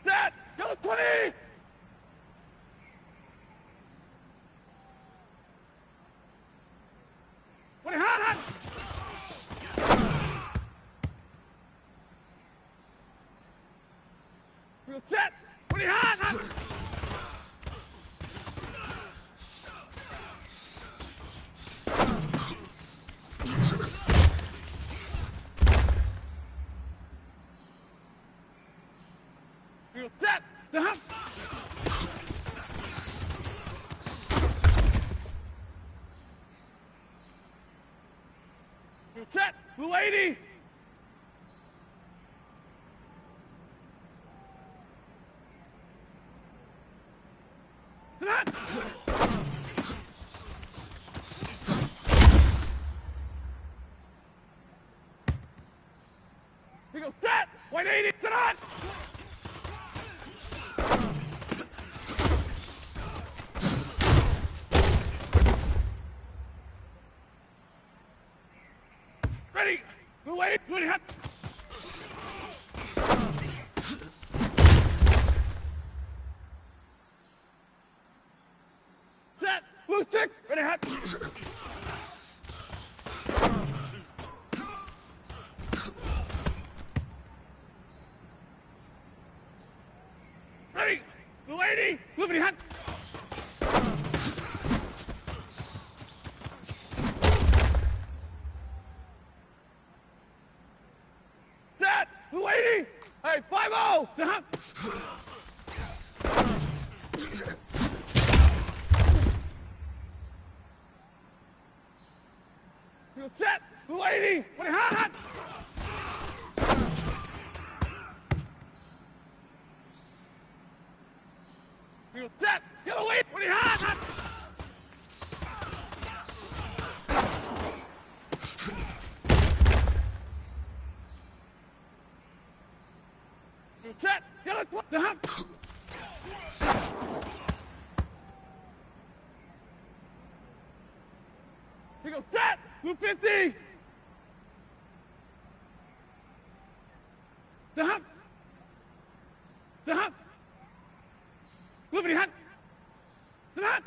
Set! Go 20! Hot! Real set! 20 hot! Real set! The hump! Real set! Blue 80! Set! Here goes set! 180! Set on! Ready! Blue 80! Blue 80 hot! Set! Blue 6! Ready hot! Ready! Blue 80! Blue 80 hot! Set! Blue 80! Hey, 5-0! Set! Set! Blue 80! What a hot! Set! Get away! What a hot! Set! Get it! What the hump? Here goes set! Blue 50! The hump! The hump! Blue 50 hot! The hot!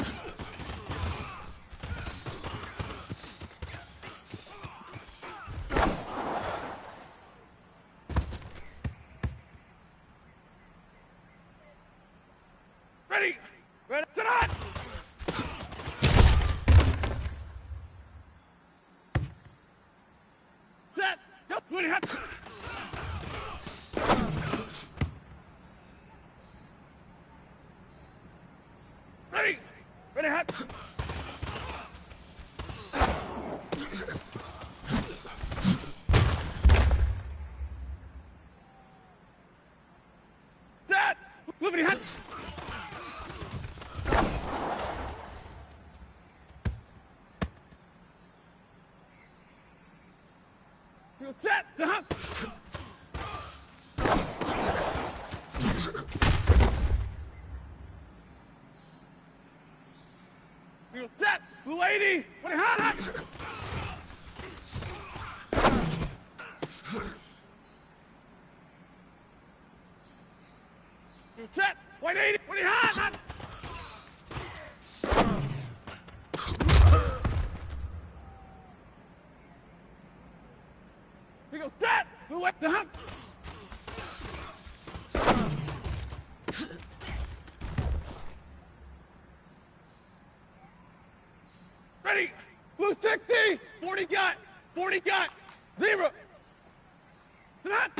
Ready! Ready! Set on! Set! Go! Ready! Hot! Ready! Ready! Hot! Set! Ready! Hot! Set! The hump! Set! Blue 80! What a hot! Set! White 80! What a hot! Here goes set! Blue 80! The hump! Ready! Blue 60! 40 got! 40 got! 0! Set!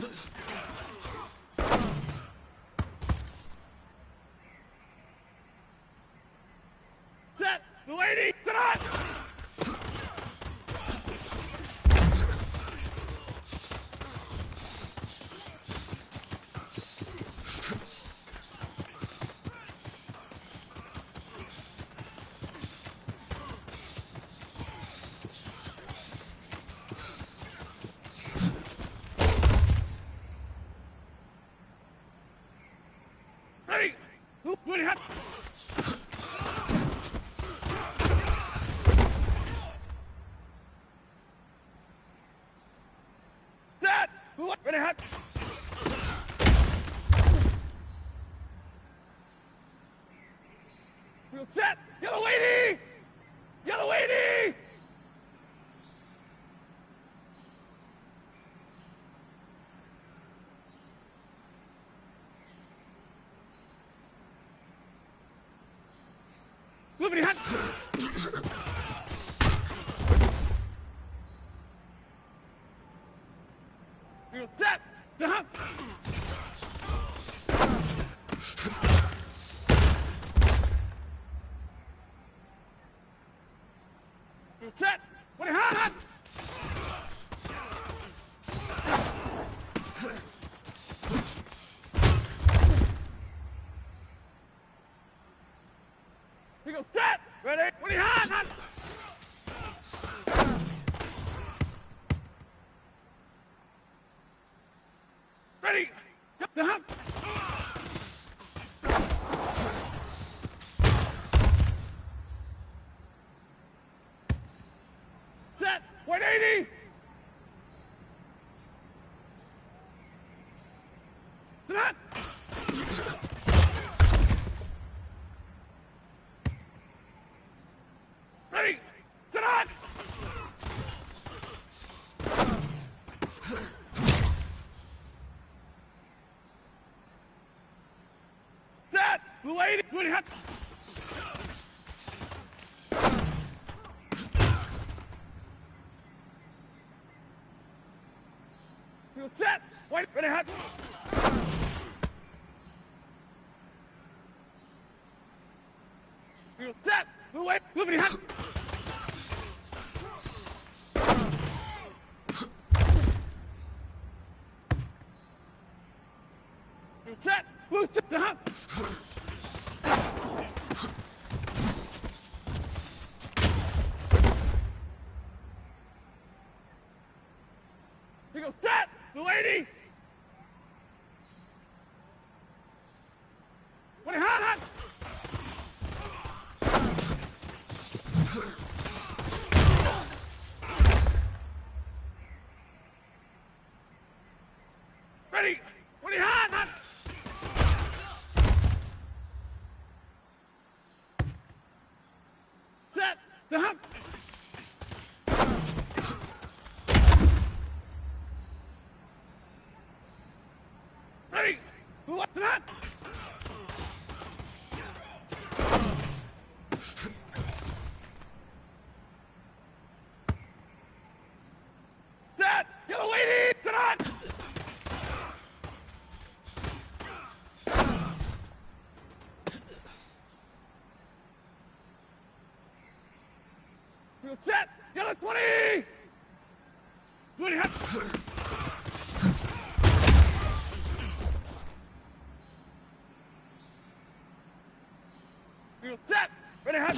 Set! Blue 80! Set! Ready! Ready! Hot! hat. Field set. Yellow 80. Yellow 80. Liberty hat. Field set. To hunt. Field set. What a hunt. He goes set. Ready. What a hunt. Ready. The hump. Set. 180. To that. Ready. To that. Set. Blue 80. Blue hat. Field set. White. Ready hat. Field set. Blue 8. Blue hat. Field set. Blue set. The hump. He goes set. Blue 80. What a hot. Ready. What a hot. Set. The hump. Ready. Blue up to that. Set. Yellow 80 to that. Field set. Yellow 20. Blue hat. Field set. Ready hat.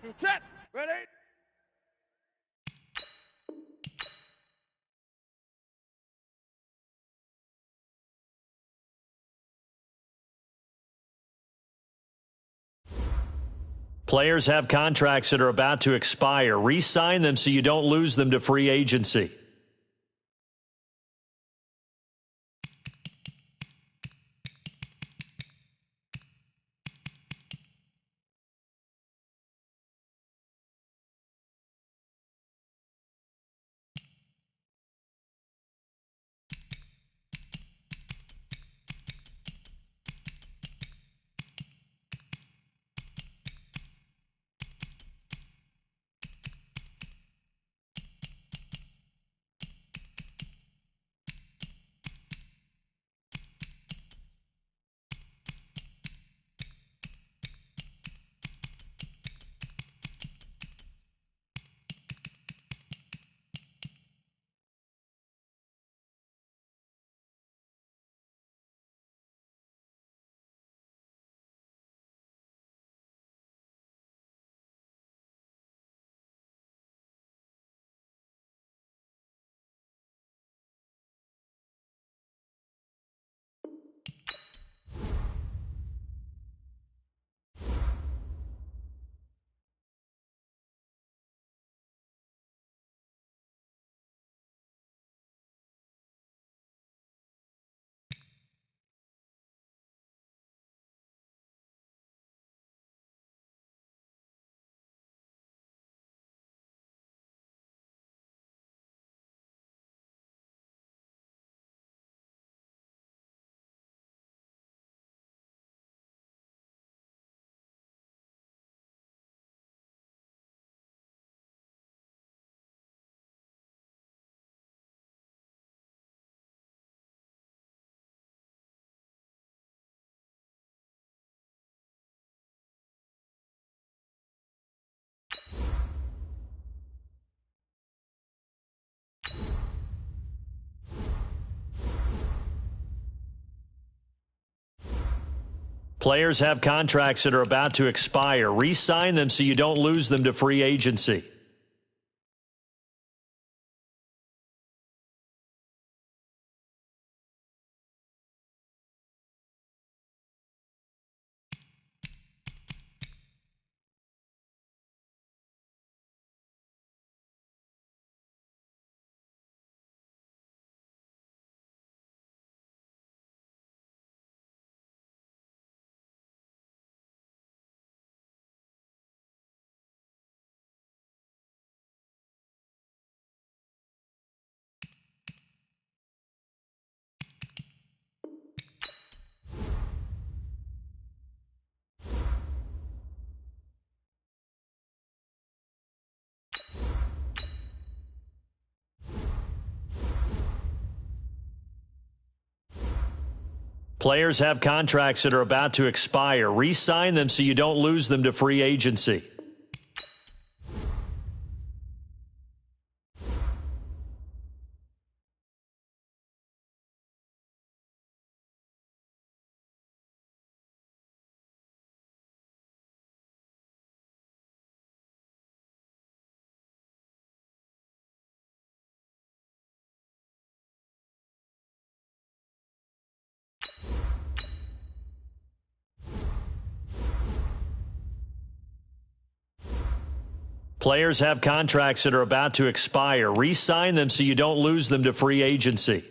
Field set. Ready. Players have contracts that are about to expire. Re-sign them so you don't lose them to free agency. Players have contracts that are about to expire. Re-sign them so you don't lose them to free agency. Players have contracts that are about to expire. Re-sign them so you don't lose them to free agency. Players have contracts that are about to expire. Re-sign them so you don't lose them to free agency.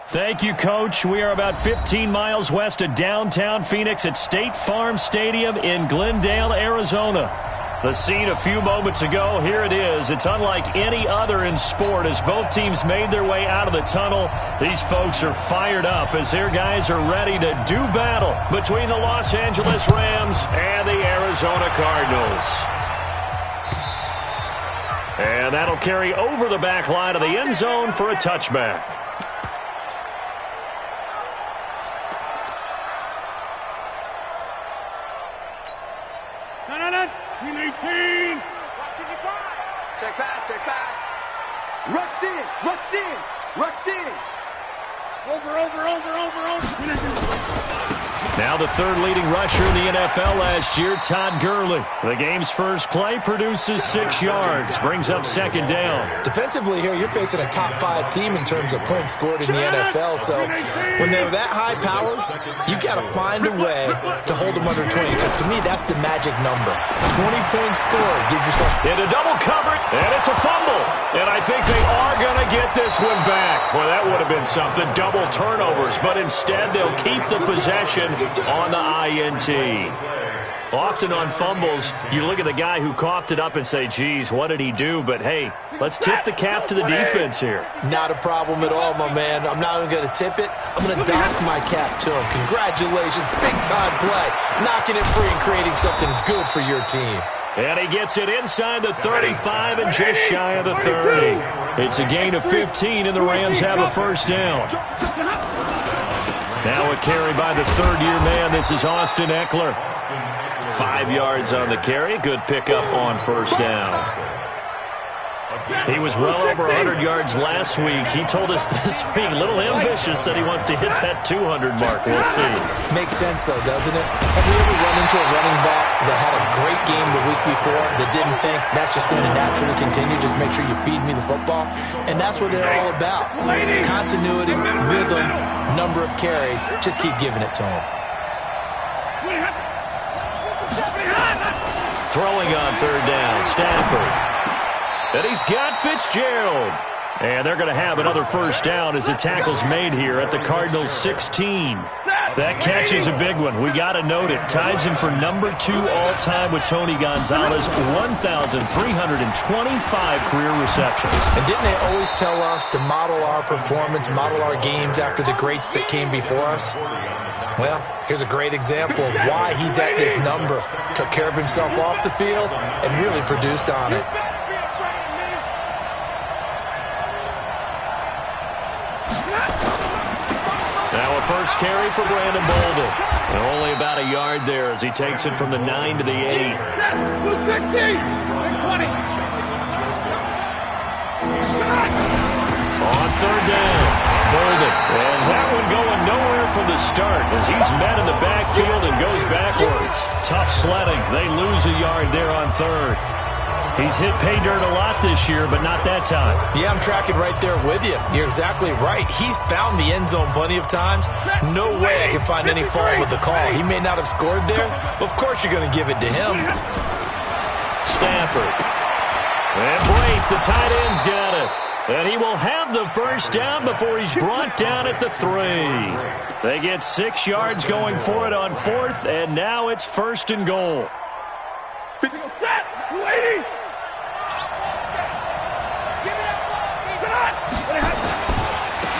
Thank you, Coach. We are about 15 miles west of downtown Phoenix at State Farm Stadium in Glendale, Arizona. The scene a few moments ago, here it is. It's unlike any other in sport as both teams made their way out of the tunnel. These folks are fired up as their guys are ready to do battle between the Los Angeles Rams and the Arizona Cardinals. And that'll carry over the back line of the end zone for a touchback. Check back. Rush in. Over. Now the third leading rusher in the NFL last year, Todd Gurley. The game's first play produces 6 yards, brings up second down. Defensively here, you're facing a top 5 team in terms of points scored in the NFL. So when they're that high powered, you got to find a way to hold them under 20. Because to me, that's the magic number. 20 points scored gives yourself into double coverage, and it's a fumble. And I think they are going to get this one back. Boy, that would have been something. Double turnovers, but instead they'll keep the possession on the INT. Often on fumbles, you look at the guy who coughed it up and say, geez, what did he do? But, hey, let's tip the cap to the defense here. Not a problem at all, my man. I'm not even going to tip it. I'm going to dock my cap to him. Congratulations. Big-time play. Knocking it free and creating something good for your team. And he gets it inside the 35 and just shy of the 30. It's a gain of 15, and the Rams have a first down. Now a carry by the third-year man. This is Austin Eckler. 5 yards on the carry. Good pickup on first down. He was well over 100 yards last week. He told us this week, a little ambitious, said he wants to hit that 200 mark. We'll see. Makes sense, though, doesn't it? Have you ever run into a running back that had a great game the week before that didn't think that's just going to naturally continue? Just make sure you feed me the football. And that's what they're all about. Continuity, rhythm, number of carries. Just keep giving it to him. Throwing on third down, Stanford. And he's got Fitzgerald. And they're going to have another first down as the tackle's made here at the Cardinals' 16. That catch is a big one. We got to note it. Ties him for number 2 all-time with Tony Gonzalez, 1,325 career receptions. And didn't they always tell us to model our performance, model our games after the greats that came before us? Well, here's a great example of why he's at this number. Took care of himself off the field and really produced on it. Now a first carry for Brandon Bolden. And only about a yard there as he takes it from the 9 to the 8. On third down, Bolden. And that one going nowhere from the start as he's met in the backfield and goes backwards. Tough sledding. They lose a yard there on third. He's hit pay dirt a lot this year, but not that time. Yeah, I'm tracking right there with you. You're exactly right. He's found the end zone plenty of times. No way I can find any fault with the call. He may not have scored there, but of course you're going to give it to him. Stafford. And Blake, the tight end's got it. And he will have the first down before he's brought down at the 3. They get 6 yards going for it on fourth, and now it's first and goal.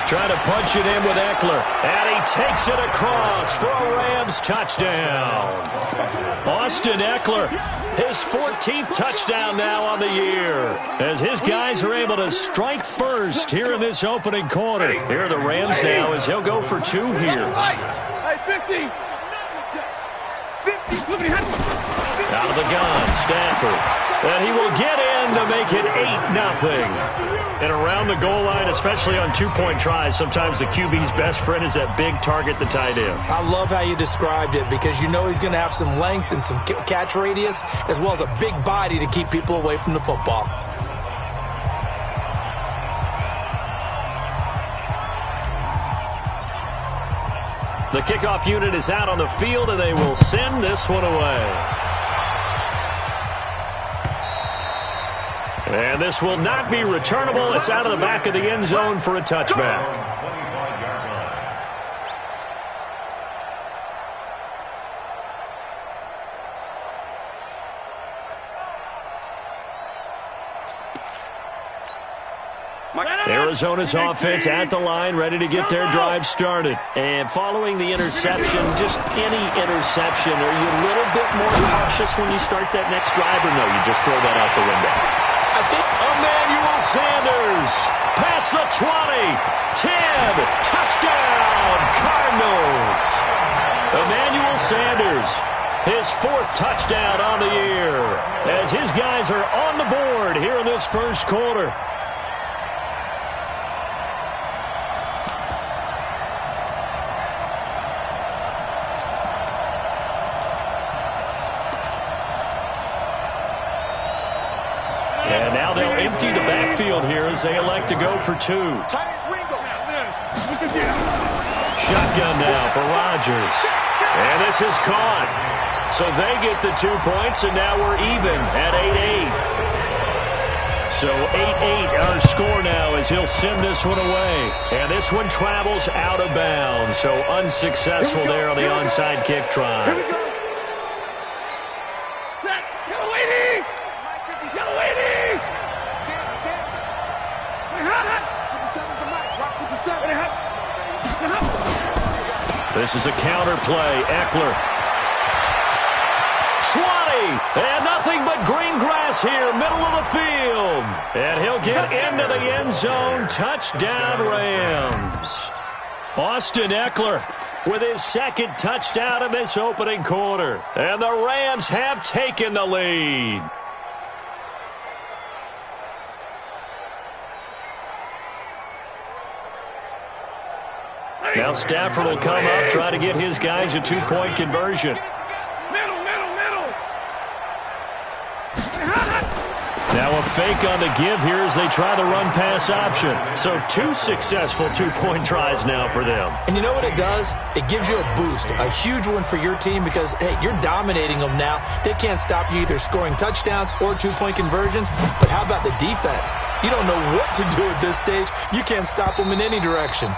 Trying to punch it in with Eckler. And he takes it across for a Rams touchdown. Austin Eckler, his 14th touchdown now on the year. As his guys are able to strike first here in this opening quarter. Here are the Rams now as he'll go for 2 here. Out of the gun, Stafford. And he will get in to make it 8-0. And around the goal line, especially on 2-point tries, sometimes the QB's best friend is that big target, the tight end. I love how you described it because you know he's going to have some length and some catch radius as well as a big body to keep people away from the football. The kickoff unit is out on the field, and they will send this one away. And this will not be returnable. It's out of the back of the end zone for a touchback. Arizona's offense at the line, ready to get their drive started. And following the interception, just any interception, are you a little bit more cautious when you start that next drive, or no, you just throw that out the window? I think Emmanuel Sanders, past the 20, 10, touchdown, Cardinals. Emmanuel Sanders, his 4th touchdown on the year, as his guys are on the board here in this first quarter. And now they'll empty the backfield here as they elect to go for 2. Shotgun now for Rodgers. And this is caught. So they get the 2 points, and now we're even at 8-8. So 8-8 our score now as he'll send this one away. And this one travels out of bounds. So unsuccessful there on the onside kick try. This is a counter play. Eckler. 20. And nothing but green grass here, middle of the field. And he'll get into the end zone. Touchdown, Rams. Austin Eckler with his 2nd touchdown in this opening quarter. And the Rams have taken the lead. Now Stafford will come up, try to get his guys a 2-point conversion. Now a fake on the give here as they try the run-pass option. So 2 successful 2-point tries now for them. And you know what it does? It gives you a boost, a huge one for your team because, hey, you're dominating them now. They can't stop you either scoring touchdowns or 2-point conversions. But how about the defense? You don't know what to do at this stage. You can't stop them in any direction.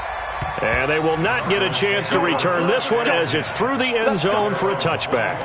And they will not get a chance to return this one as it's through the end zone for a touchback.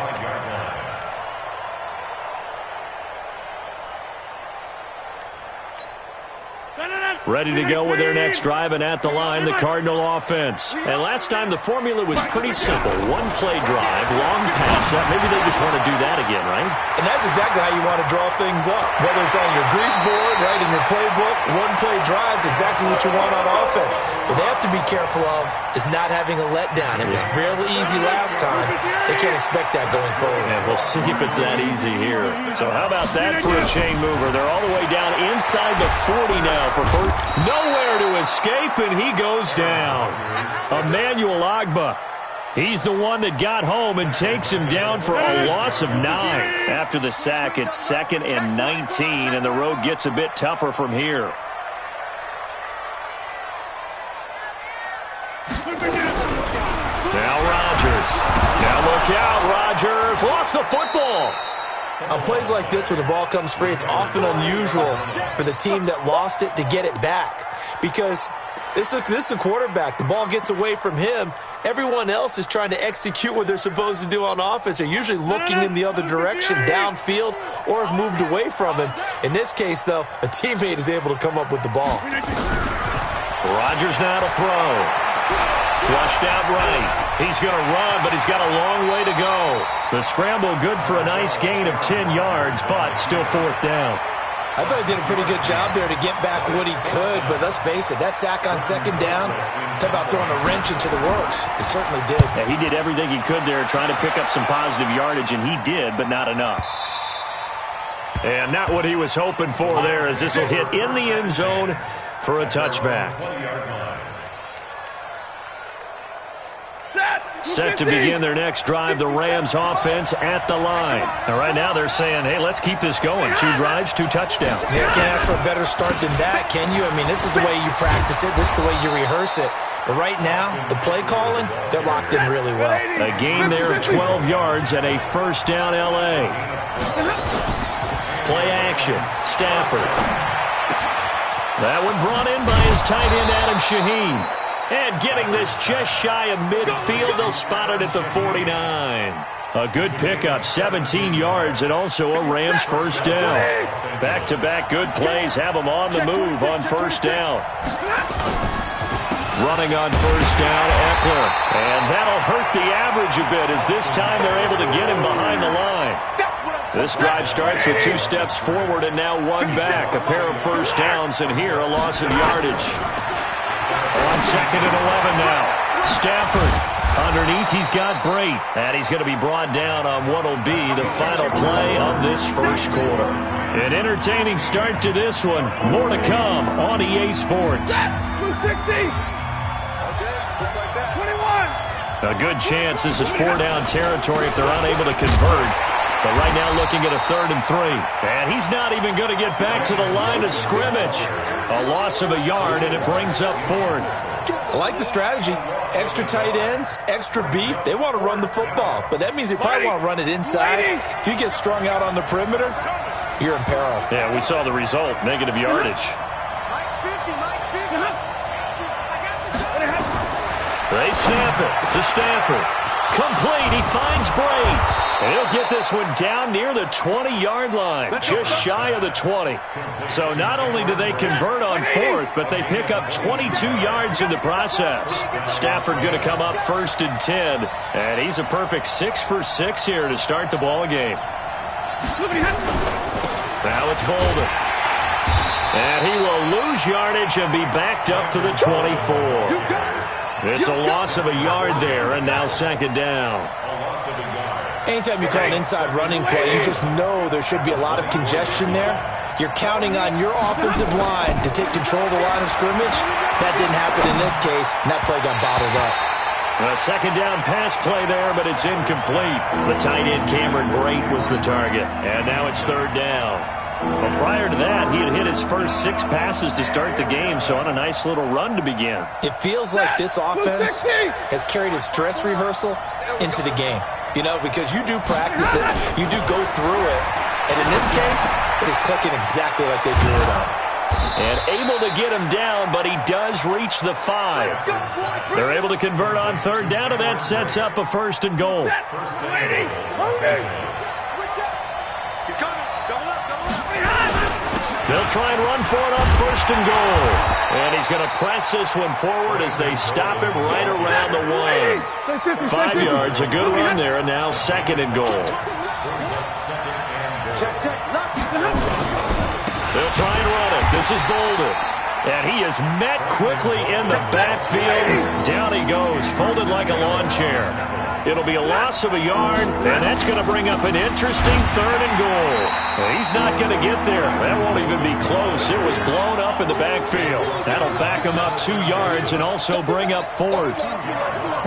Ready to go with their next drive, and at the line, the Cardinal offense. And last time, the formula was pretty simple. 1-play drive, long pass. Maybe they just want to do that again, right? And that's exactly how you want to draw things up. Whether it's on your grease board, right, in your playbook, 1-play drives exactly what you want on offense. What they have to be careful of is not having a letdown. It was real easy last time. They can't expect that going forward. And we'll see if it's that easy here. So how about that for a chain mover? They're all the way down inside the 40 now for first. Nowhere to escape, and he goes down. Emmanuel Ogbah. He's the one that got home and takes him down for a loss of 9. After the sack, it's 2nd and 19, and the road gets a bit tougher from here. Now Rodgers. Now look out, Rodgers. Lost the football. On plays like this where the ball comes free, it's often unusual for the team that lost it to get it back. Because this is a quarterback. The ball gets away from him. Everyone else is trying to execute what they're supposed to do on offense. They're usually looking in the other direction, downfield, or have moved away from him. In this case, though, a teammate is able to come up with the ball. Rodgers now to throw. Flushed out right. He's going to run, but he's got a long way to go. The scramble good for a nice gain of 10 yards, but still 4th down. I thought he did a pretty good job there to get back what he could, but let's face it, that sack on 2nd down, talk about throwing a wrench into the works. It certainly did. Yeah, he did everything he could there trying to pick up some positive yardage, and he did, but not enough. And not what he was hoping for there as this will hit in the end zone for a touchback. Set to begin their next drive, the Rams offense at the line. And right now they're saying, hey, let's keep this going. 2 drives, 2 touchdowns. Yeah, can't ask for a better start than that, can you? I mean, this is the way you practice it. This is the way you rehearse it. But right now, the play calling, they're locked in really well. A gain there of 12 yards and a 1st down L.A. Play action, Stafford. That one brought in by his tight end, Adam Shaheen. And getting this just shy of midfield, they'll spot it at the 49. A good pickup, 17 yards, and also a Rams first down. Back-to-back good plays have them on the move on first down. Running on first down, Eckler. And that'll hurt the average a bit as this time they're able to get him behind the line. This drive starts with 2 steps forward and now 1 back. A pair of first downs, and here a loss of yardage. On 2nd and 11 now. Stafford. Underneath, he's got Brate, and he's going to be brought down on what will be the final play of this first quarter. An entertaining start to this one. More to come on EA Sports. 260. Just like that. 21. A good chance this is 4-down territory if they're unable to convert. But right now looking at a 3rd and 3. And he's not even going to get back to the line of scrimmage. A loss of a yard, and it brings up 4th. I like the strategy. Extra tight ends, extra beef. They want to run the football, but that means they probably want to run it inside. If you get strung out on the perimeter, you're in peril. Yeah, we saw the result, negative yardage. They snap it to Stafford. Complete. He finds Brate. And he'll get this one down near the 20-yard line, just shy of the 20. So not only do they convert on 4th, but they pick up 22 yards in the process. Stafford going to come up 1st and 10, and he's a perfect 6 for 6 here to start the ball game. Now it's Bolden. And he will lose yardage and be backed up to the 24. It's a loss of a yard there, and now 2nd down. Anytime you call an inside running play, you just know there should be a lot of congestion there. You're counting on your offensive line to take control of the line of scrimmage. That didn't happen in this case, and that play got bottled up. A 2nd down pass play there, but it's incomplete. The tight end Cameron Brate was the target, and now it's 3rd down. Well, prior to that, he had hit his first 6 passes to start the game, so on a nice little run to begin. It feels like this offense has carried its dress rehearsal into the game. You know, because you do practice it, you do go through it, and in this case, it is clicking exactly like they drew it up. And able to get him down, but he does reach the 5. They're able to convert on 3rd down, and that sets up a 1st and goal. They'll try and run for it on 1st and goal. And he's going to press this one forward as they stop him right around the 1. 5 yards, a good run there, and now 2nd and goal. They'll try and run it. This is Bolden. And he is met quickly in the backfield. Down he goes, folded like a lawn chair. It'll be a loss of a yard, and that's going to bring up an interesting 3rd and goal. Well, he's not going to get there. That won't even be close. It was blown up in the backfield. That'll back him up 2 yards and also bring up 4th.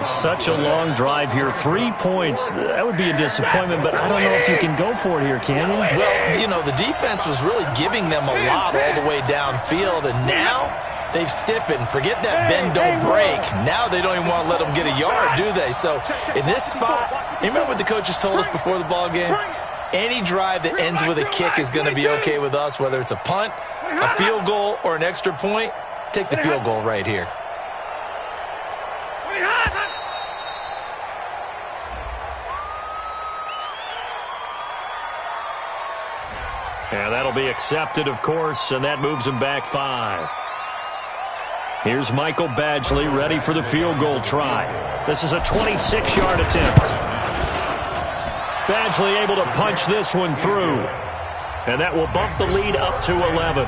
Such a long drive here. 3 points. That would be a disappointment, but I don't know if you can go for it here, can you? Well, you know, the defense was really giving them a lot all the way downfield, and now they've stiffened. Forget that bend, don't break. Now they don't even want to let them get a yard, do they? So in this spot, you remember what the coaches told us before the ball game? Any drive that ends with a kick is going to be okay with us, whether it's a punt, a field goal, or an extra point. Take the field goal right here. Yeah, that'll be accepted, of course, and that moves him back 5. Here's Michael Badgley ready for the field goal try. This is a 26-yard attempt. Badgley able to punch this one through. And that will bump the lead up to 11.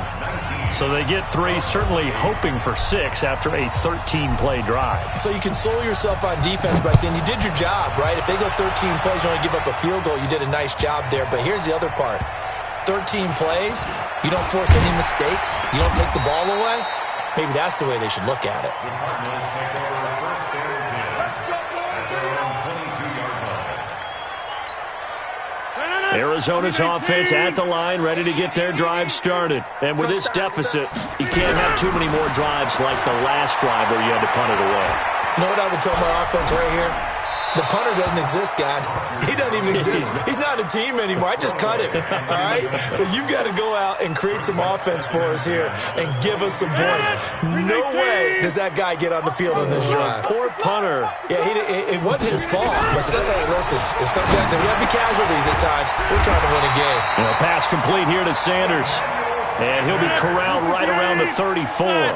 So they get 3, certainly hoping for 6 after a 13-play drive. So you console yourself on defense by saying you did your job, right? If they go 13 plays, you only give up a field goal, you did a nice job there. But here's the other part. 13 plays, you don't force any mistakes, you don't take the ball away. Maybe that's the way they should look at it. Arizona's offense at the line, ready to get their drive started. And with this deficit, you can't have too many more drives like the last drive where you had to punt it away. You know what I would tell my offense right here? The punter doesn't exist, guys. He doesn't even exist. He's not a team anymore. I just cut him, all right? So you've got to go out and create some offense for us here and give us some points. No way does that guy get on the field on this drive. Poor punter. Yeah, it wasn't his fault. But hey, listen, there's got to be casualties at times. We're trying to win a game. A pass complete here to Sanders. And he'll be corralled right around the 34.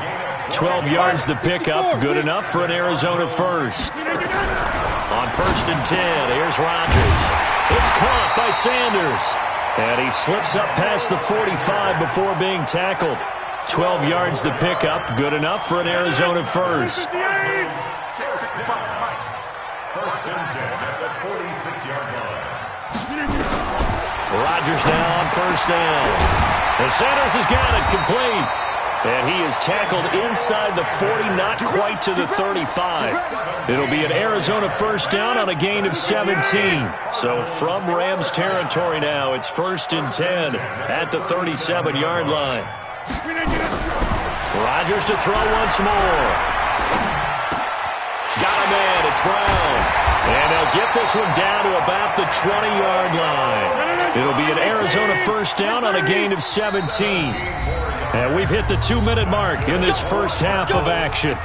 12 yards to pick up. Good enough for an Arizona first. On 1st and 10, here's Rodgers. It's caught by Sanders. And he slips up past the 45 before being tackled. 12 yards to pick up. Good enough for an Arizona first. First and 10 at the 46-yard line. Rodgers now on 1st down. And Sanders has got it complete. And he is tackled inside the 40, not quite to the 35. It'll be an Arizona first down on a gain of 17. So from Rams territory now, it's 1st and 10 at the 37-yard line. Rodgers to throw once more. Got a man, it's Brown. And they'll get this one down to about the 20-yard line. It'll be an Arizona first down on a gain of 17. And we've hit the 2-minute mark in this first half of action.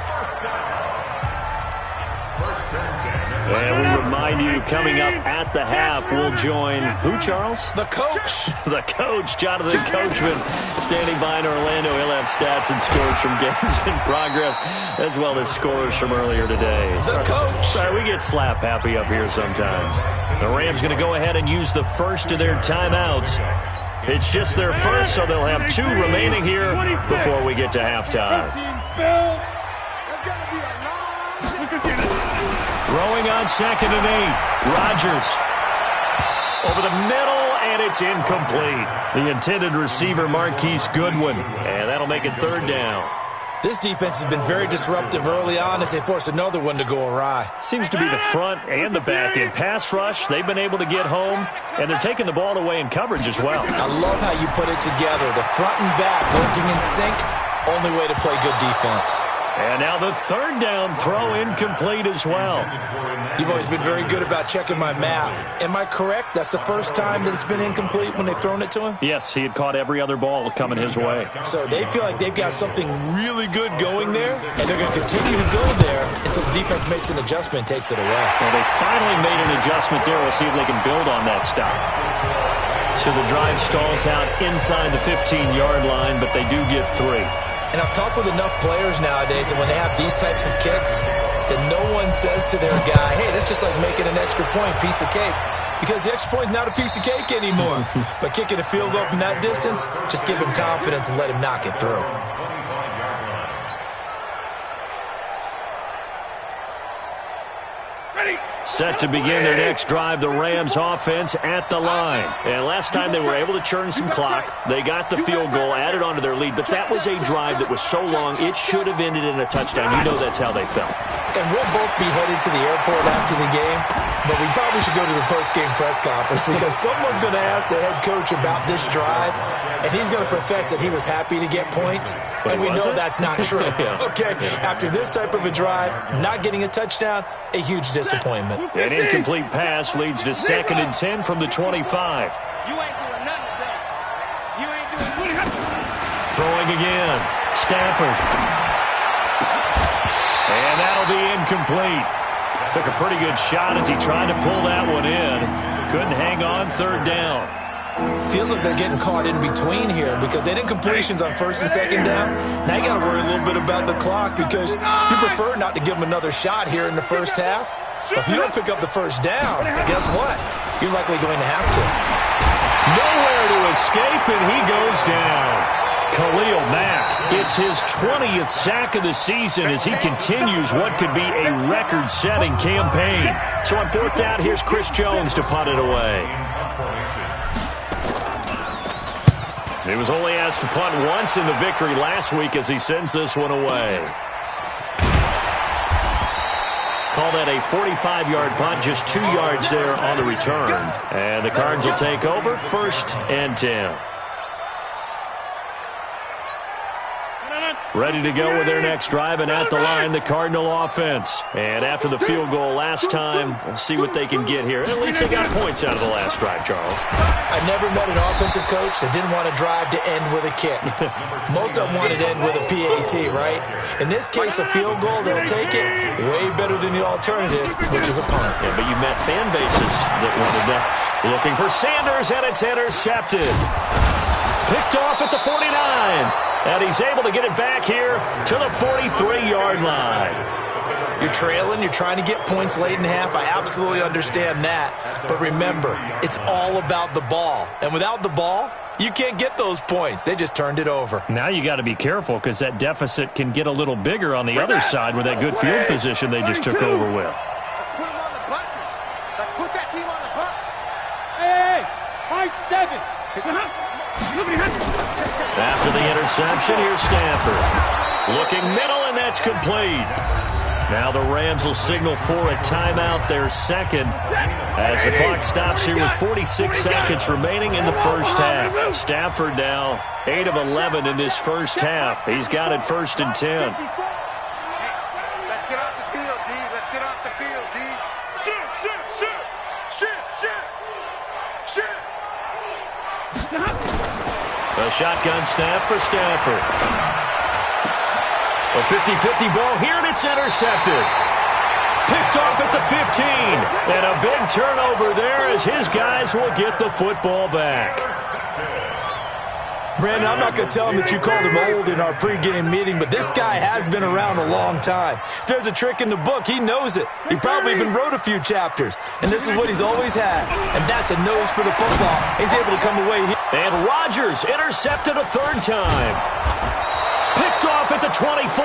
And we remind you, coming up at the half, we'll join who, Charles? The coach. The coach, Jonathan Coachman, standing by in Orlando. He'll have stats and scores from games in progress, as well as scores from earlier today. The coach. Sorry, we get slap happy up here sometimes. The Rams going to go ahead and use the first of their timeouts. It's just their first, so they'll have 2 remaining here before we get to halftime. Throwing on 2nd and 8. Rodgers over the middle, and it's incomplete. The intended receiver, Marquise Goodwin, and that'll make it 3rd down. This defense has been very disruptive early on as they force another one to go awry. Seems to be the front and the back end. Pass rush, they've been able to get home, and they're taking the ball away in coverage as well. I love how you put it together. The front and back working in sync, only way to play good defense. And now the 3rd down throw incomplete as well. You've always been very good about checking my math. Am I correct? That's the first time that it's been incomplete when they've thrown it to him? Yes, he had caught every other ball coming his way. So they feel like they've got something really good going there, and they're going to continue to go there until the defense makes an adjustment and takes it away. Well, they finally made an adjustment there. We'll see if they can build on that stop. So the drive stalls out inside the 15-yard line, but they do get 3. And I've talked with enough players nowadays that when they have these types of kicks, that no one says to their guy, hey, that's just like making an extra point, piece of cake. Because the extra point is not a piece of cake anymore. But kicking a field goal from that distance, just give him confidence and let him knock it through. Set to begin their next drive, the Rams offense at the line. And last time they were able to churn some clock. They got the field goal, added onto their lead. But that was a drive that was so long, it should have ended in a touchdown. You know that's how they felt. And we'll both be headed to the airport after the game, but we probably should go to the post-game press conference because someone's going to ask the head coach about this drive, and he's going to profess that he was happy to get points, and we know that's not true. Yeah. Okay, after this type of a drive, not getting a touchdown, a huge disappointment. An incomplete pass leads to 2nd and 10 from the 25. You ain't doing nothing today. You ain't doing nothing. Throwing again. Stafford. And that'll be incomplete. Took a pretty good shot as he tried to pull that one in. Couldn't hang on, 3rd down. Feels like they're getting caught in between here because they didn't completions on 1st and 2nd down. Now you got to worry a little bit about the clock because you prefer not to give them another shot here in the first half. But if you don't pick up the first down, guess what? You're likely going to have to. Nowhere to escape, and he goes down. Khalil Mack, it's his 20th sack of the season as he continues what could be a record-setting campaign. So on 4th down, here's Chris Jones to punt it away. He was only asked to punt once in the victory last week as he sends this one away. Call that a 45-yard punt, just 2 yards there on the return. And the Cards will take over, 1st and 10. Ready to go with their next drive, and at the line, the Cardinal offense. And after the field goal last time, we'll see what they can get here. At least they got points out of the last drive, Charles. I never met an offensive coach that didn't want to drive to end with a kick. Most of them wanted to end with a PAT, right? In this case, a field goal, they'll take it way better than the alternative, which is a punt. Yeah, but you met fan bases that wanted that. Looking for Sanders, and it's intercepted. Picked off at the 49. And he's able to get it back here to the 43-yard line. You're trailing. You're trying to get points late in half. I absolutely understand that. But remember, it's all about the ball. And without the ball, you can't get those points. They just turned it over. Now you got to be careful because that deficit can get a little bigger on the other side with that good field position they just took over with. Let's put them on the buses. Let's put that team on the bus. Hey, high 7. After the interception, here's Stanford. Looking middle, and that's complete. Now the Rams will signal for a timeout, their second, as the clock stops here with 46 seconds remaining in the first half. Stafford now 8 of 11 in this first half. He's got it 1st and 10. Let's get off the field, D. Let's get off the field, D. Shoot. A shotgun snap for Stafford. A 50-50 ball here, and it's intercepted. Picked off at the 15. And a big turnover there as his guys will get the football back. Brandon, I'm not going to tell him that you called him old in our pregame meeting, but this guy has been around a long time. If there's a trick in the book, he knows it. He probably even wrote a few chapters. And this is what he's always had. And that's a nose for the football. He's able to come away here. And Rodgers intercepted a 3rd time. Picked off at the 24.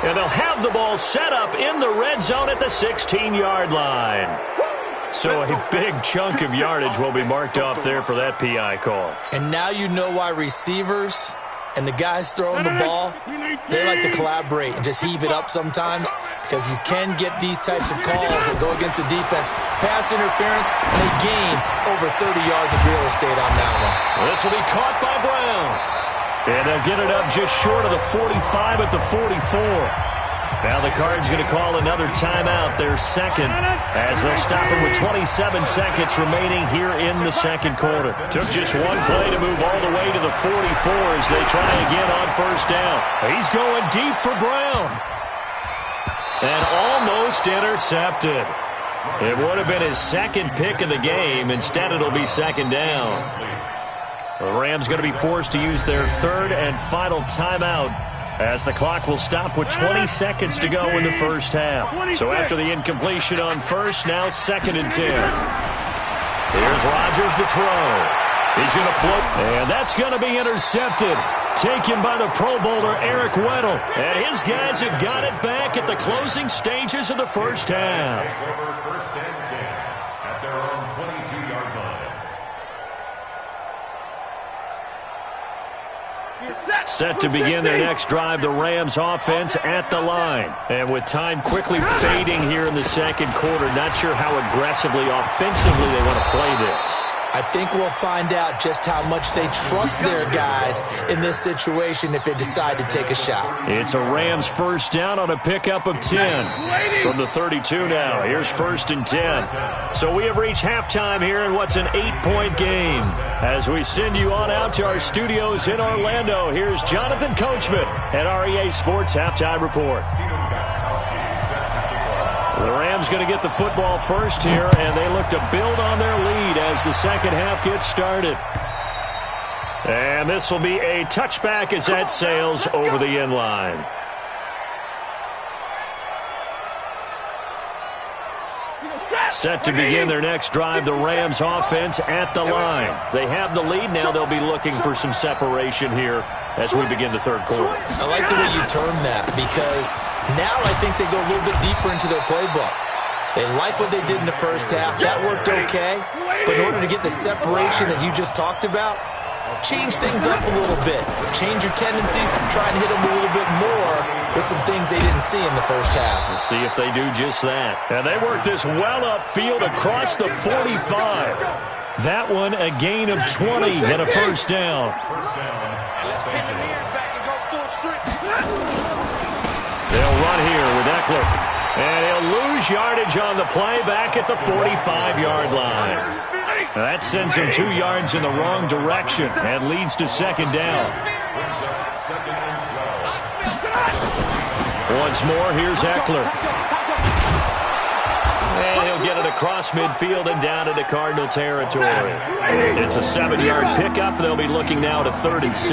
And they'll have the ball set up in the red zone at the 16-yard line. So a big chunk of yardage will be marked off there for that PI call. And now you know why receivers and the guys throwing the ball, they like to collaborate and just heave it up sometimes, because you can get these types of calls that go against the defense. Pass interference, and they gain over 30 yards of real estate on that one. This will be caught by Brown. And they'll get it up just short of the 45 at the 44. Now the Cards going to call another timeout, their second, as they'll stop it with 27 seconds remaining here in the second quarter. Took just one play to move all the way to the 44 as they try again on 1st down. He's going deep for Brown. And almost intercepted. It would have been his 2nd pick of the game. Instead, it'll be 2nd down. The Rams going to be forced to use their 3rd and final timeout, as the clock will stop with 20 seconds to go in the first half. So after the incompletion on 1st, now 2nd and 10. Here's Rodgers to throw. He's going to float, and that's going to be intercepted. Taken by the Pro Bowler Eric Weddle. And his guys have got it back at the closing stages of the first half. 1st and 10 at their own 22-yard line. Set to begin their next drive, the Rams offense at the line. And with time quickly fading here in the second quarter, not sure how aggressively, offensively they want to play this. I think we'll find out just how much they trust their guys in this situation if they decide to take a shot. It's a Rams 1st down on a pickup of 10 from the 32 now. Here's 1st and 10. So we have reached halftime here in what's an 8-point game. As we send you on out to our studios in Orlando, here's Jonathan Coachman at REA Sports Halftime Report. The Rams going to get the football first here, and they look to build on their lead as the second half gets started. And this will be a touchback as that sails over the end line. Set to begin their next drive, the Rams offense at the line. They have the lead now. They'll be looking for some separation here as we begin the third quarter. I like the way you term that, because now I think they go a little bit deeper into their playbook. They like what they did in the first half. That worked okay. But in order to get the separation that you just talked about, change things up a little bit. Change your tendencies, try and hit them a little bit more with some things they didn't see in the first half. We'll see if they do just that. And they work this well upfield across the 45. That one a gain of 20 and a 1st down. Let's pin the ears back and go full They'll run here with Eckler. And he'll lose yardage on the play back at the 45-yard line. That sends him 2 yards in the wrong direction and leads to second down. Once more, here's Eckler. And he'll get it across midfield and down into Cardinal territory. It's a 7-yard pickup. They'll be looking now to 3rd and 6.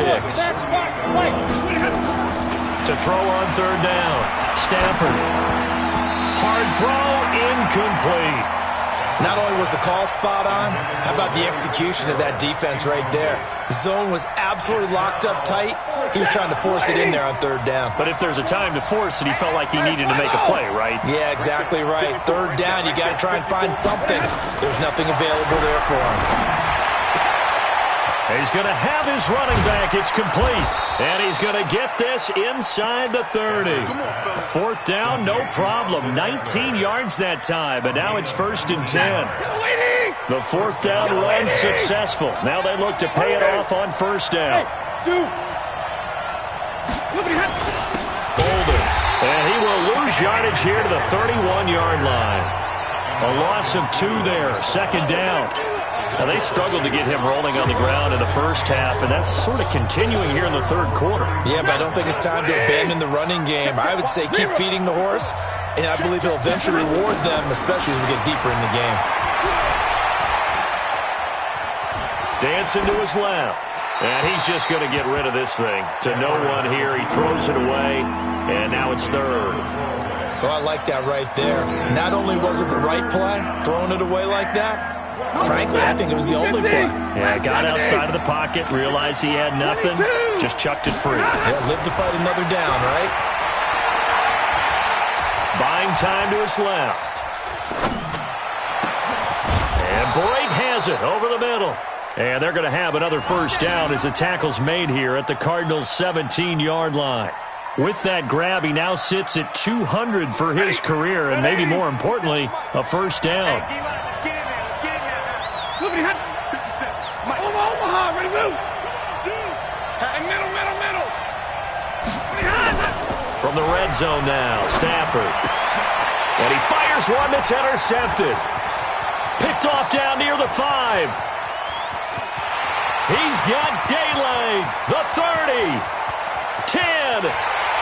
To throw on 3rd down. Stafford. Hard throw, incomplete. Not only was the call spot on, how about the execution of that defense right there? The zone was absolutely locked up tight. He was trying to force it in there on 3rd down. But if there's a time to force it, he felt like he needed to make a play, right? Yeah, exactly right. 3rd down, you got to try and find something. There's nothing available there for him. He's going to have his running back. It's complete. And he's going to get this inside the 30. 4th down, no problem. 19 yards that time. And now it's 1st and 10. The 4th down run successful. Now they look to pay it off on 1st down. Bolden. And he will lose yardage here to the 31-yard line. A loss of 2 there. 2nd down. Now, they struggled to get him rolling on the ground in the first half, and that's sort of continuing here in the 3rd quarter. Yeah, but I don't think it's time to abandon the running game. I would say keep feeding the horse, and I believe he'll eventually reward them, especially as we get deeper in the game. Dancing to his left, and he's just going to get rid of this thing. To no one here, he throws it away, and now it's 3rd. So I like that right there. Not only was it the right play, throwing it away like that, frankly, I think it was the only play. Yeah, got outside of the pocket, realized he had nothing, just chucked it free. Yeah, live to fight another down, right? Buying time to his left. And Brate has it over the middle. And they're going to have another 1st down as the tackle's made here at the Cardinals' 17-yard line. With that grab, he now sits at 200 for his career, and maybe more importantly, a 1st down. From the red zone now, Stafford. And he fires one that's intercepted. Picked off down near the 5. He's got daylight. The 30. 10.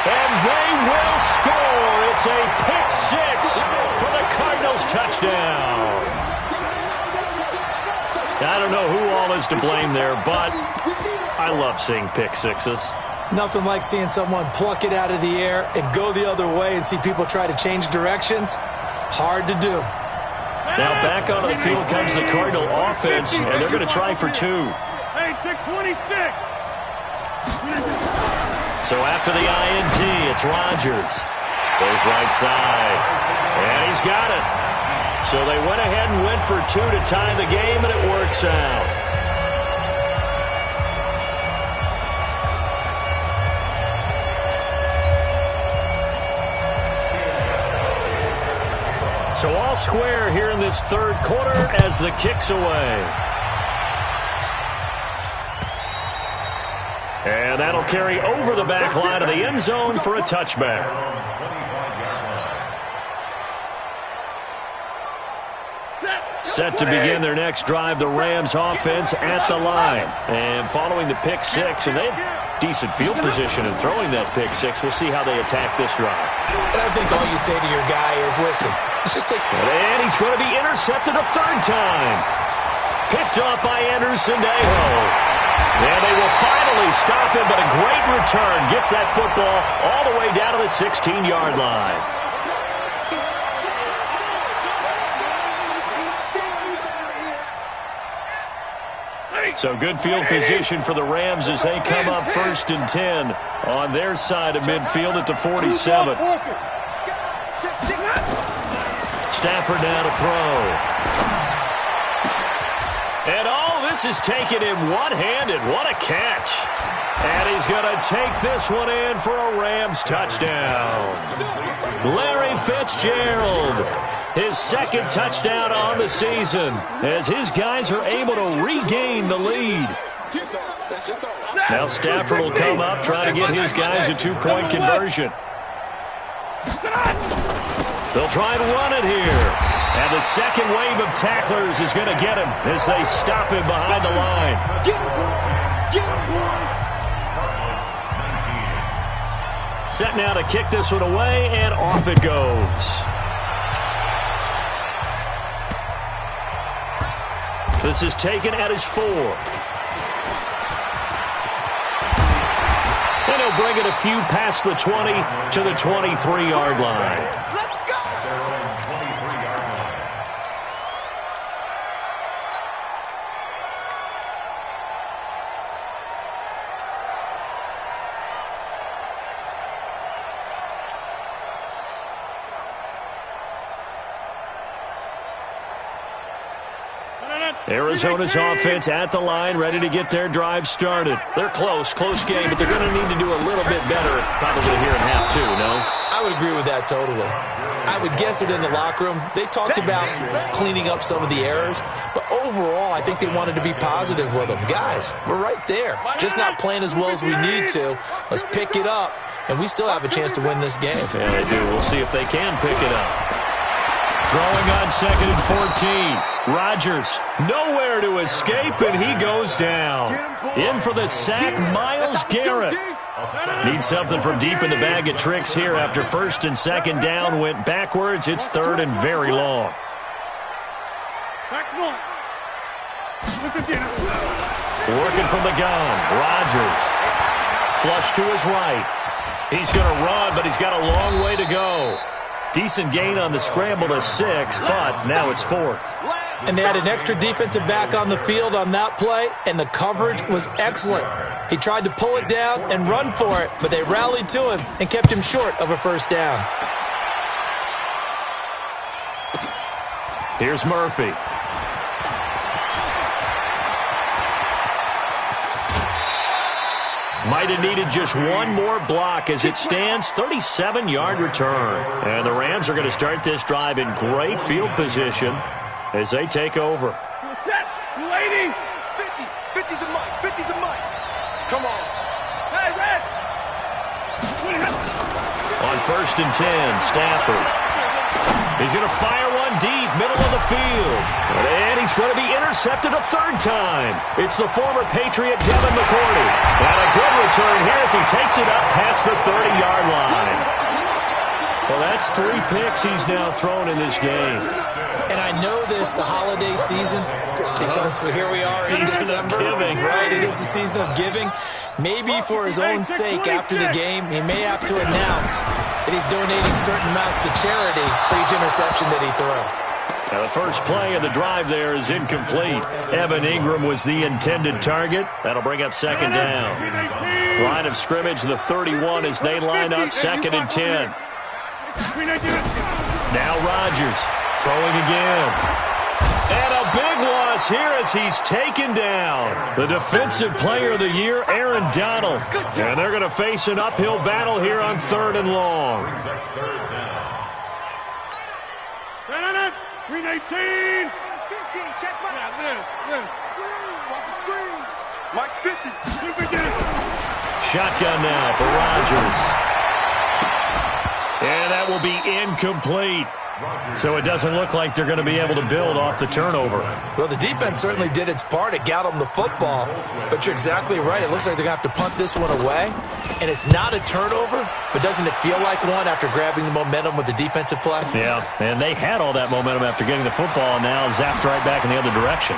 And they will score. It's a pick 6 for the Cardinals touchdown. I don't know who all is to blame there, but I love seeing pick 6s. Nothing like seeing someone pluck it out of the air and go the other way and see people try to change directions. Hard to do. Now back onto the field comes the Cardinal offense, and they're going to try for 2. Hey, 26. So after the INT, it's Rodgers. Goes right side. And he's got it. So they went ahead and went for 2 to tie the game, and it works out. So all square here in this 3rd quarter as the kick's away. And that'll carry over the back line of the end zone for a touchback. Set to begin their next drive, the Rams offense at the line. And following the pick 6, and they have decent field position in throwing that pick 6. We'll see how they attack this drive. And I think all you say to your guy is, listen, let's just take... And he's going to be intercepted a 3rd time. Picked off by Anderson Dejo. And they will finally stop him, but a great return gets that football all the way down to the 16-yard line. So good field position for the Rams as they come up 1st and 10 on their side of midfield at the 47. Stafford now to throw. And all this is taken in one-handed. What a catch. And he's going to take this one in for a Rams touchdown. Larry Fitzgerald. His 2nd touchdown on the season as his guys are able to regain the lead. Now Stafford will come up, try to get his guys a two-point conversion. They'll try and run it here. And the second wave of tacklers is going to get him as they stop him behind the line. Set now to kick this one away, and off it goes. This is taken at his 4. And he'll bring it a few past the 20 to the 23-yard line. Arizona's offense at the line, ready to get their drive started. They're close game, but they're going to need to do a little bit better probably here in half 2, no? I would agree with that totally. I would guess it in the locker room. They talked about cleaning up some of the errors, but overall, I think they wanted to be positive with them. Guys, we're right there. Just not playing as well as we need to. Let's pick it up, and we still have a chance to win this game. Yeah, they do. We'll see if they can pick it up. Throwing on 2nd and 14. Rodgers, nowhere to escape, and he goes down. In for the sack, Myles Garrett. Needs something from deep in the bag of tricks here after 1st and 2nd down went backwards. It's 3rd and very long. Working from the gun, Rodgers. Flush to his right. He's going to run, but he's got a long way to go. Decent gain on the scramble to 6, but now it's 4th. And they had an extra defensive back on the field on that play, and the coverage was excellent. He tried to pull it down and run for it, but they rallied to him and kept him short of a 1st down. Here's Murphy. Might have needed just one more block as it stands, 37-yard return. And the Rams are going to start this drive in great field position as they take over. Set, 280. 50 to Mike, 50 to Mike. Come on. Hey, Red. On 1st and 10, Stafford. He's going to fire one deep, middle of the field. And he's going to be intercepted a 3rd time. It's the former Patriot Devin McCourty. And a good return here as he takes it up past the 30-yard line. Well, that's 3 picks he's now thrown in this game. And I know this, the holiday season, because here we are in December. Giving. Right, it is the season of giving. Maybe for his own sake after the game, he may have to announce that he's donating certain amounts to charity for each interception that he throws. Now the first play of the drive there is incomplete. Evan Ingram was the intended target. That'll bring up 2nd down. Line of scrimmage, the 31 as they line up 2nd and 10. Now Rodgers throwing again. And a big loss here as he's taken down. The defensive player of the year, Aaron Donald. And they're going to face an uphill battle here on 3rd and long. 319. 15, check Mike. Watch the screen. Mike's 50. Shotgun now for Rodgers. And that will be incomplete. So it doesn't look like they're going to be able to build off the turnover. Well, the defense certainly did its part. It got them the football. But you're exactly right. It looks like they're going to have to punt this one away. And it's not a turnover, but doesn't it feel like one after grabbing the momentum with the defensive play? Yeah, and they had all that momentum after getting the football, and now zapped right back in the other direction.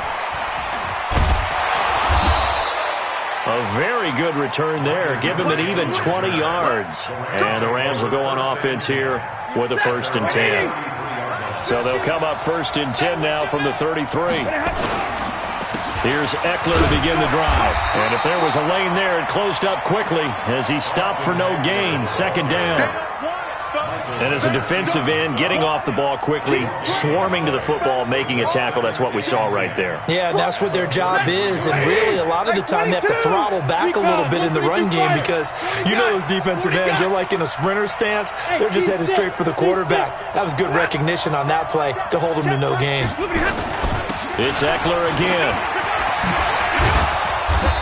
A very good return there. Give him an even 20 yards. And the Rams will go on offense here with a 1st and 10. So they'll come up 1st and 10 now from the 33. Here's Eckler to begin the drive. And if there was a lane there, it closed up quickly as he stopped for no gain. 2nd down. And as a defensive end, getting off the ball quickly, swarming to the football, making a tackle. That's what we saw right there. Yeah, and that's what their job is. And really, a lot of the time, they have to throttle back a little bit in the run game because you know those defensive ends, they're like in a sprinter stance. They're just headed straight for the quarterback. That was good recognition on that play to hold them to no gain. It's Eckler again.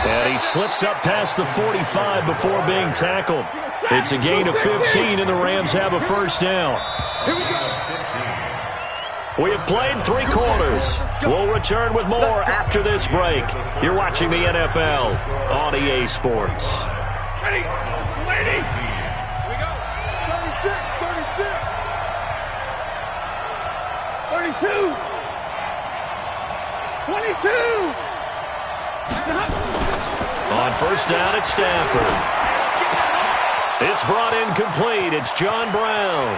And he slips up past the 45 before being tackled. It's a gain of 15, and the Rams have a first down. We have played 3 quarters. We'll return with more after this break. You're watching the NFL on EA Sports. Ready? Ready? Here we go. 36, 36. 32. 22. On first down, it's Stafford. It's brought in complete. It's John Brown.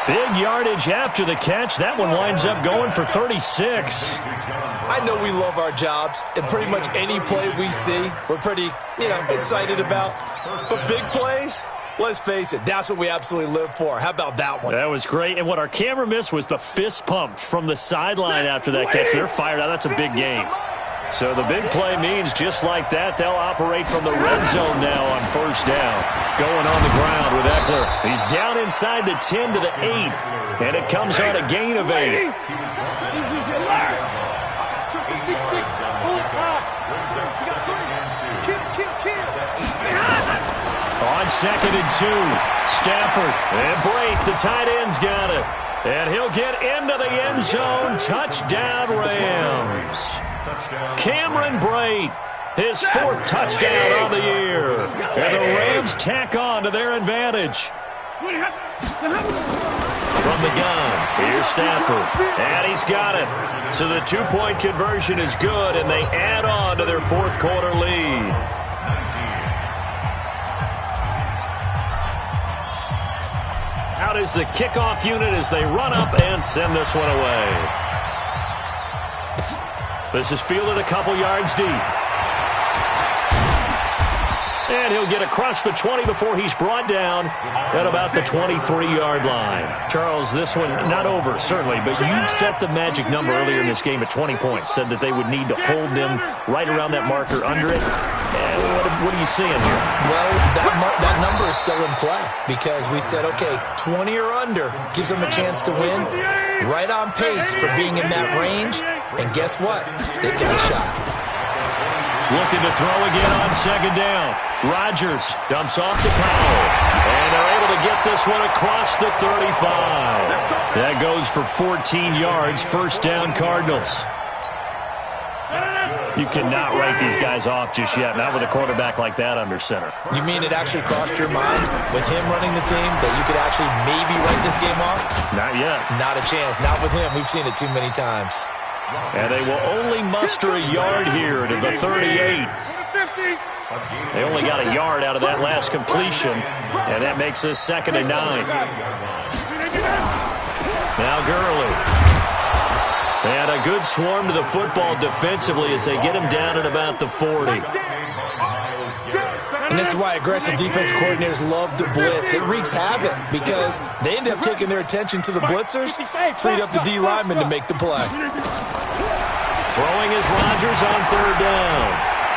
Big yardage after the catch. That one winds up going for 36. I know we love our jobs, and pretty much any play we see, we're pretty, excited about. But big plays, let's face it, that's what we absolutely live for. How about that one? That was great. And what our camera missed was the fist pump from the sideline after that catch. They're fired out. That's a big game. So the big play means just like that, they'll operate from the red zone now on first down. Going on the ground with Eckler. He's down inside the 10 to the 8. And it comes on a gain of 8. On 2nd and 2, Stafford and Brake, the tight end's got it. And he'll get into the end zone. Touchdown, Rams. Cameron Brate, his 4th touchdown on the year. And the Rams tack on to their advantage. From the gun, here's Stafford. And he's got it. So the 2-point conversion is good, and they add on to their 4th quarter lead. Out is the kickoff unit as they run up and send this one away. This is fielded a couple yards deep. And he'll get across the 20 before he's brought down at about the 23-yard line. Charles, this one not over, certainly, but you set the magic number earlier in this game at 20 points. Said that they would need to hold them right around that marker under it. What are you seeing here? Well, that number is still in play because we said, okay, 20 or under gives them a chance to win. Right on pace for being in that range. And guess what? They've got a shot. Looking to throw again on 2nd down. Rodgers dumps off to Powell. And they're able to get this one across the 35. That goes for 14 yards. First down, Cardinals. You cannot write these guys off just yet, not with a quarterback like that under center. You mean it actually crossed your mind with him running the team that you could actually maybe write this game off? Not yet. Not a chance. Not with him. We've seen it too many times. And they will only muster a yard here to the 38. They only got a yard out of that last completion, and that makes this 2nd and 9. Now Gurley. And a good swarm to the football defensively as they get him down at about the 40. And this is why aggressive defense coordinators love to blitz. It wreaks havoc because they end up taking their attention to the blitzers, freed up the D lineman to make the play. Throwing is Rodgers on 3rd down.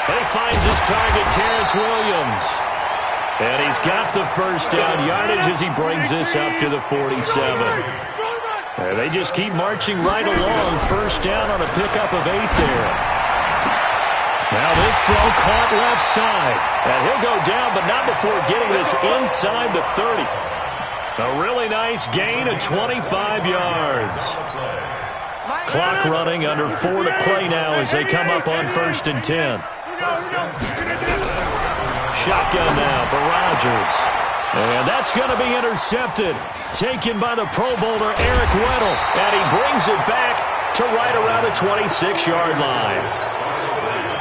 He finds his target, Terrence Williams. And he's got the first down yardage as he brings this up to the 47. And they just keep marching right along. First down on a pickup of 8 there. Now this throw caught left side. And he'll go down, but not before getting this inside the 30. A really nice gain of 25 yards. Clock running, under 4 to play now as they come up on 1st and 10. Shotgun now for Rodgers. And that's going to be intercepted. Taken by the Pro Bowler Eric Weddle. And he brings it back to right around the 26-yard line.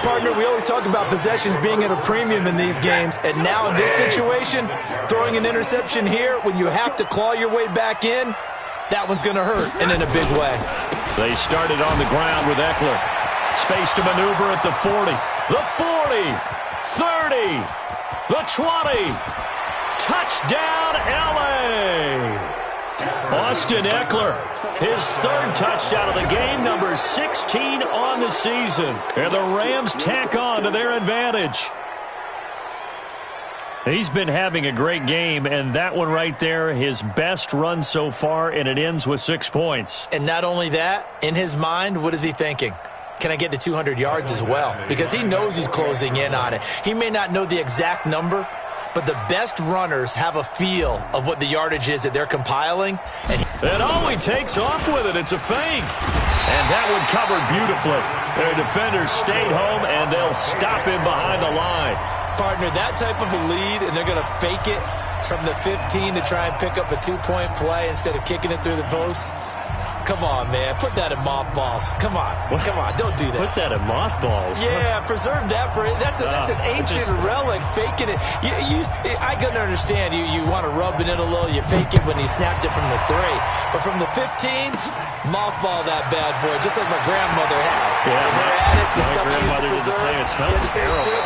Partner, we always talk about possessions being at a premium in these games. And now in this situation, throwing an interception here when you have to claw your way back in, that one's going to hurt, and in a big way. They started on the ground with Eckler. Space to maneuver at the 40. The 40. 30. The 20. Touchdown, L.A. Austin Eckler, his 3rd touchdown of the game, number 16 on the season. And the Rams tack on to their advantage. He's been having a great game, and that one right there, his best run so far, and it ends with 6 points. And not only that, in his mind, what is he thinking? can I get to 200 yards as well? Because he knows he's closing in on it. He may not know the exact number, but the best runners have a feel of what the yardage is that they're compiling. And he takes off with it. It's a fake. And that one covered beautifully. Their defenders stayed home, and they'll stop him behind the line. Partner, that type of a lead, and they're going to fake it from the 15 to try and pick up a 2-point play instead of kicking it through the post. Come on, man. Put that in mothballs. Come on. Come on. Don't do that. Put that in mothballs? Yeah, preserve that for it. That's an ancient relic. Faking it. I can understand. You want to rub it in a little. You fake it when you snapped it from the 3. But from the 15, mothball that bad boy, just like my grandmother had. Yeah, they're at it. The stuff she used to grandmother did the same. It smells terrible.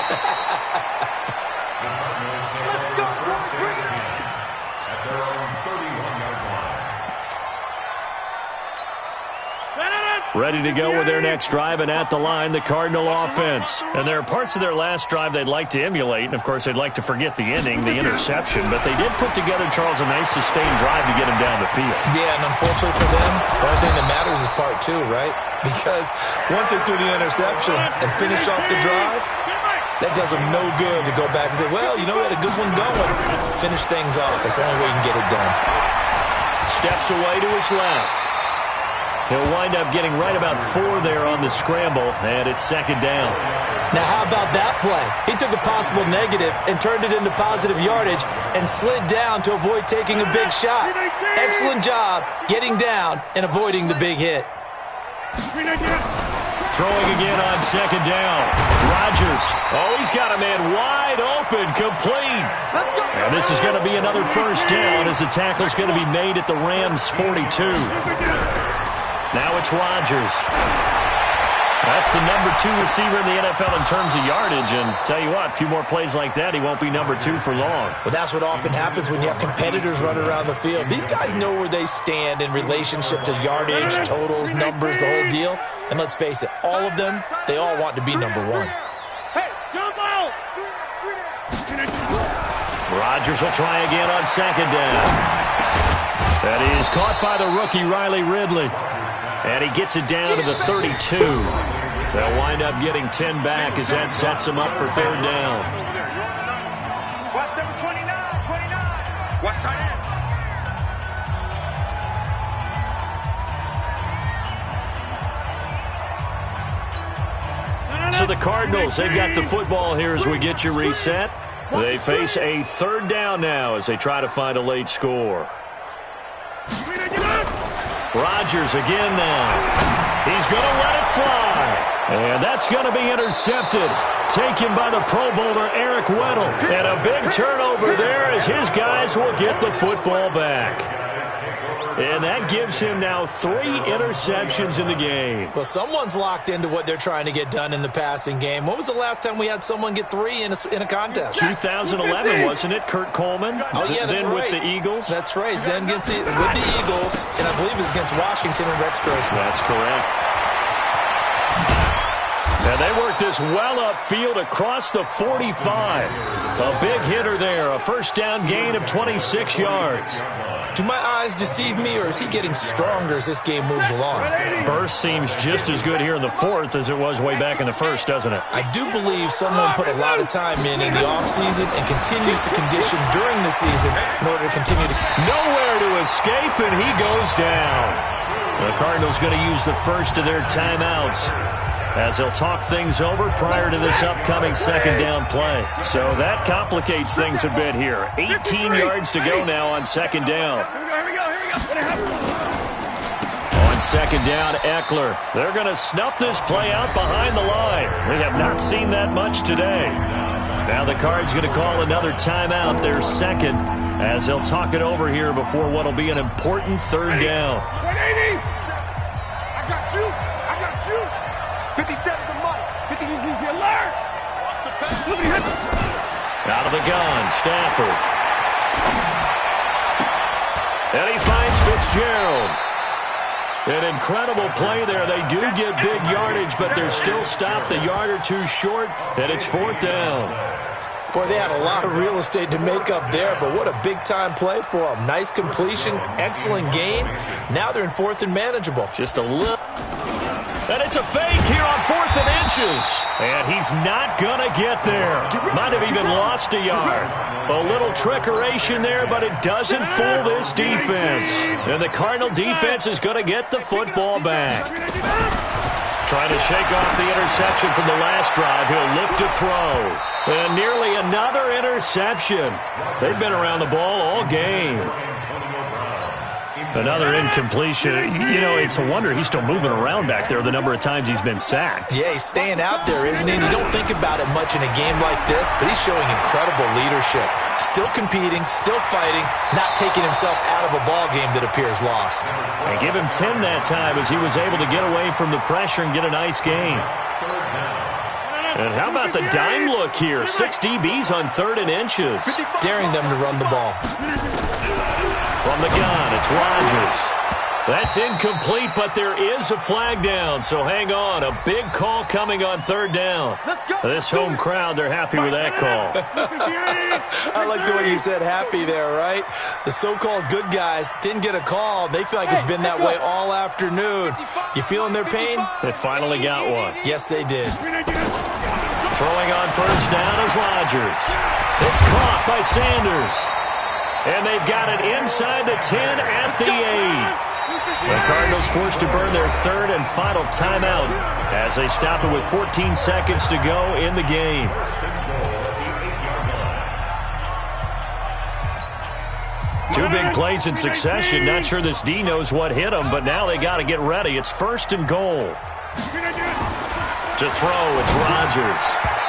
Ready to go with their next drive, and at the line, the Cardinal offense. And there are parts of their last drive they'd like to emulate, and, of course, they'd like to forget the ending, the interception. But they did put together, Charles, a nice sustained drive to get him down the field. Yeah, and unfortunately for them, the only thing that matters is part 2, right? Because once they threw the interception and finished off the drive, that does them no good to go back and say, well, we had a good one going. Finish things off. That's the only way you can get it done. Steps away to his left. He'll wind up getting right about 4 there on the scramble, and it's second down. Now, how about that play? He took a possible negative and turned it into positive yardage and slid down to avoid taking a big shot. Excellent job getting down and avoiding the big hit. Throwing again on second down. Rodgers. He's got a man wide open, complete. And this is going to be another first down as the tackle's going to be made at the Rams' 42. Now it's Rodgers. That's the number 2 receiver in the NFL in terms of yardage. And tell you what, a few more plays like that, he won't be number 2 for long. Well, that's what often happens when you have competitors running around the field. These guys know where they stand in relationship to yardage, totals, numbers, the whole deal. And let's face it, all of them, they all want to be number 1. Rodgers will try again on second down. That is caught by the rookie, Riley Ridley. And he gets it down to the 32. They'll wind up getting 10 back as that sets him up for third down. Watch number 29. Watch tight end. So the Cardinals, they've got the football here as we get you reset. They face a third down now as they try to find a late score. Rodgers again now. He's going to let it fly. And that's going to be intercepted. Taken by the Pro Bowler Eric Weddle. And a big turnover there as his guys will get the football back. And that gives him now 3 interceptions in the game. Well, someone's locked into what they're trying to get done in the passing game. When was the last time we had someone get 3 in a contest? 2011, wasn't it? Kurt Coleman. Oh, yeah, that's then right. With the Eagles. That's right. Then with the Eagles, and I believe it was against Washington and Rex Grossman. That's correct. And they work this well upfield across the 45. A big hitter there. A first down gain of 26 yards. Do my eyes deceive me, or is he getting stronger as this game moves along? Burst seems just as good here in the 4th as it was way back in the 1st, doesn't it? I do believe someone put a lot of time in the offseason and continues to condition during the season in order to continue to... Nowhere to escape, and he goes down. The Cardinals going to use the first of their timeouts as they'll talk things over prior to this upcoming second down play. So that complicates things a bit here. 18 yards to go now on second down. Here we go. On second down, Eckler. They're going to snuff this play out behind the line. We have not seen that much today. Now the Cards going to call another timeout, their second, as they'll talk it over here before what will be an important third down. 180. I got you. 57 to Mike. 50 easy alert. Watch the pass. Out of the gun, Stafford. And he finds Fitzgerald. An incredible play there. They do get big yardage, but they're still stopped a yard or 2 short, and it's 4th down. Boy, they had a lot of real estate to make up there, but what a big-time play for them. Nice completion, excellent game. Now they're in 4th and manageable. Just a little. And it's a fake here on 4th and inches. And he's not going to get there. Might have even lost a yard. A little trickeration there, but it doesn't fool this defense. And the Cardinal defense is going to get the football back. Trying to shake off the interception from the last drive. He'll look to throw. And nearly another interception. They've been around the ball all game. Another incompletion. You know, it's a wonder he's still moving around back there the number of times he's been sacked. Yeah, he's staying out there, isn't he? And you don't think about it much in a game like this, but he's showing incredible leadership. Still competing, still fighting, not taking himself out of a ball game that appears lost. And give him 10 that time as he was able to get away from the pressure and get a nice gain. And how about the dime look here? 6 DBs on 3rd and inches. Daring them to run the ball. From the gun, it's Rodgers. That's incomplete, but there is a flag down, so hang on. A big call coming on 3rd down. This home crowd, they're happy with that call. I like the way you said happy there, right? The so-called good guys didn't get a call. They feel like it's been that way all afternoon. You feeling their pain? They finally got one. Yes, they did. Throwing on 1st down is Rodgers. It's caught by Sanders. And they've got it inside the 10 at the 8. The Cardinals forced to burn their 3rd and final timeout as they stop it with 14 seconds to go in the game. Two big plays in succession. Not sure this D knows what hit them, but now they got to get ready. It's 1st and goal. To throw, it's Rodgers.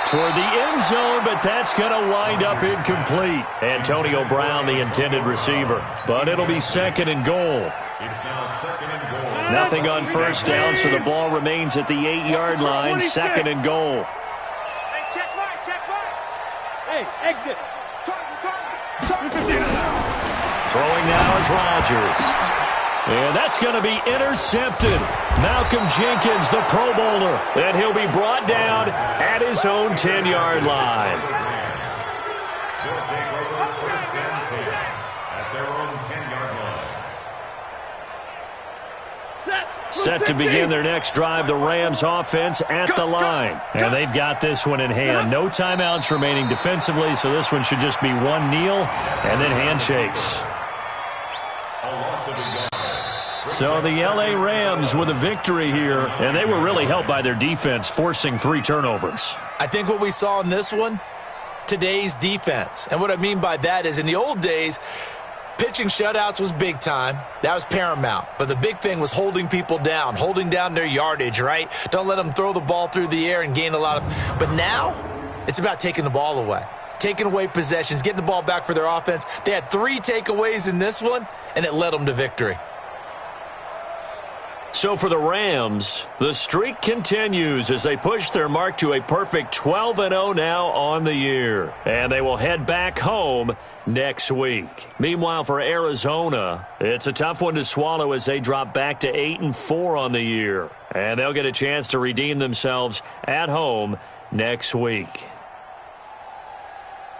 Toward the end zone, but that's going to wind up incomplete. Antonio Brown, the intended receiver. But it'll be 2nd and goal. It's now 2nd and goal. Nothing on 1st down, so the ball remains at the 8-yard line. 2nd and goal. Hey, check right. Hey, exit. Target. Throwing now is Rodgers. And that's going to be intercepted. Malcolm Jenkins, the Pro Bowler. And he'll be brought down at his own 10-yard line. They'll take over 1st and 10 at their own 10-yard line. Set to begin their next drive, the Rams offense at the line. And they've got this one in hand. No timeouts remaining defensively, so this one should just be one kneel and then handshakes. So the L.A. Rams with a victory here, and they were really helped by their defense, forcing 3 turnovers. I think what we saw in this one, today's defense. And what I mean by that is in the old days, pitching shutouts was big time. That was paramount. But the big thing was holding people down, holding down their yardage, right? Don't let them throw the ball through the air and gain a lot of... But now, it's about taking the ball away. Taking away possessions, getting the ball back for their offense. They had 3 takeaways in this one, and it led them to victory. So for the Rams, the streak continues as they push their mark to a perfect 12-0 now on the year. And they will head back home next week. Meanwhile, for Arizona, it's a tough one to swallow as they drop back to 8-4 on the year. And they'll get a chance to redeem themselves at home next week.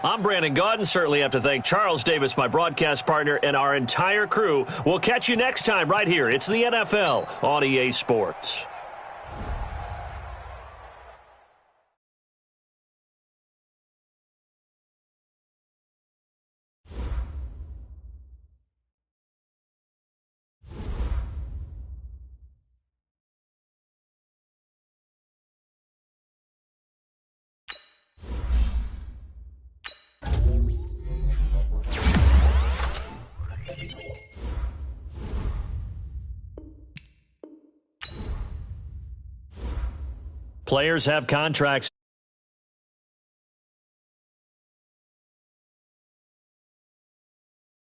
I'm Brandon Gaudin. Certainly have to thank Charles Davis, my broadcast partner, and our entire crew. We'll catch you next time right here. It's the NFL on EA Sports. Players have contracts